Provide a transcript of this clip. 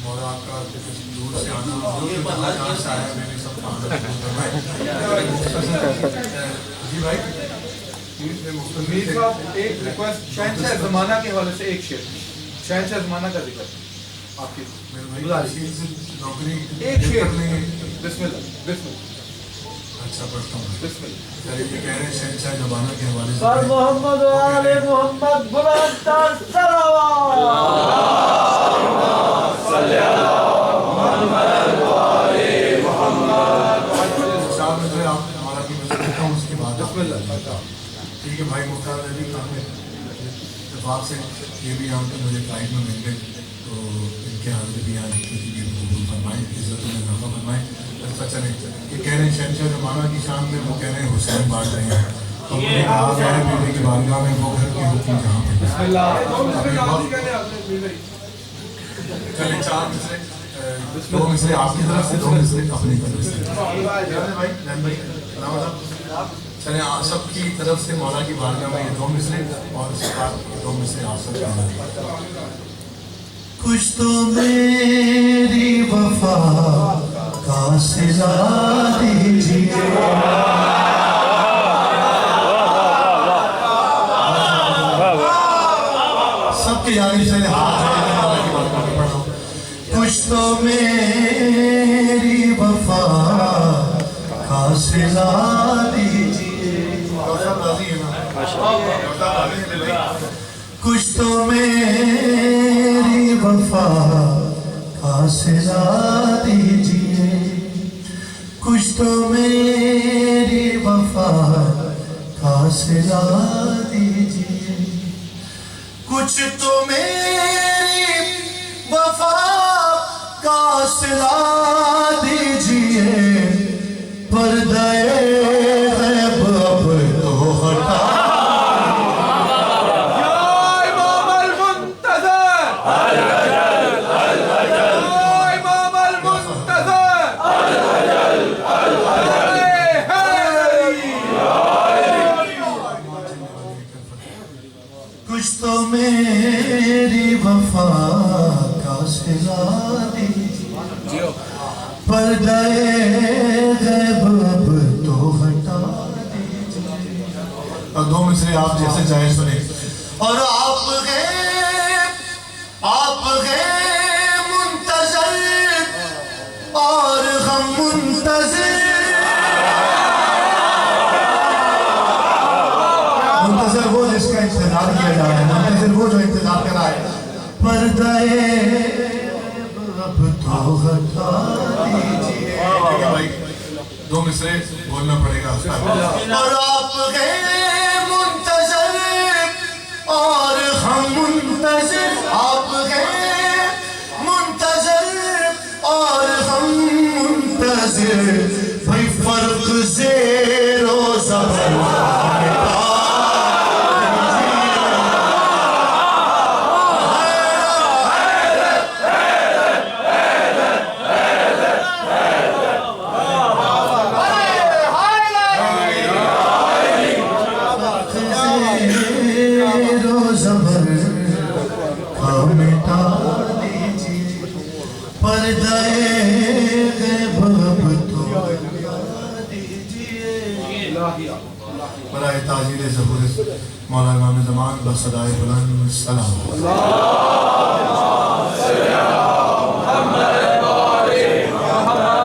مولا آپ کا دور سے آنا کہاں سے آیا میں نے سب کا آنا جی بھائی میر صاحب ایک ریکویسٹ شہنشاہ زمانہ کے حوالے سے ایک شعر شہنشاہ زمانہ کا ذکر آپ کی نوکری ایک شعر بسم اللہ بسم اللہ اچھا پڑھتا ہوں بسم اللہ چلیے یہ کہہ رہے ہیں شہنشاہ زمانہ کے حوالے سے سر محمد و آل محمد بلند تر صلوات صلی اللہ محمد و آل محمد صاحب میں سے آپ ہمارا کی مزید دیتا ہوں اس کے بعد بسم اللہ ٹھیک ہے بھائی مختار علی اتفاق سے یہ بھی یہاں پہ مجھے فلائٹ میں مل گئے تو ان کے حاضر بھی یہاں قبول فرمائیں عزت میں اضافہ فرمائیں اچھا چلیں یہ کہہ رہے ہیں شہنشاہ زمانہ کی شان میں وہ کہہ رہے ہیں حسین بانٹ رہے ہیں تو مجھے کہا میرے بیٹے کی بارگاہ میں وہ گھر کی ہوتی جہاں پہ بسم اللہ چلیں چار مصرے دو مصرے آپ کی طرف سے دو مصرے اپنی طرف سے چلیں سب کی طرف سے مولا کی بارگاہ میں یہ دو مصرے اور اس کے بعد دو مصرے آپ سب کی کچھ تو میری وفا کا صلہ دیجیے سب کے جانب سے کچھ تو میری وفا کا صلہ دیجیے کچھ تو میری وفا کا صلہ دیجیے کچھ تو میری وفا کا صلہ دیجیے کچھ تو میری وفا کا صلہ دیجیے پردہ غیب اب تو ہٹا کچھ تو میری وفا کا صلہ دیجیے پردہ غیب اب تو ہٹا دیجیے اور دو مصرے آپ جیسے چاہے سنیں اور آپ ہیں منتظر اور ہم منتظر منتظر وہ جس کا انتظار کیا جا رہا ہے منتظر وہ جو انتظار کر رہا ہے پردہ اب تو ہٹا دیجیے دو مصرے بولنا پڑے گا اور آپ ہیں منتظر اور ہم منتظر آپ ہیں منتظر اور ہم منتظر بھائی فرق زیر و زبر برائے تاجیل ظہور مولا امام زمان بصدائے بلند سلام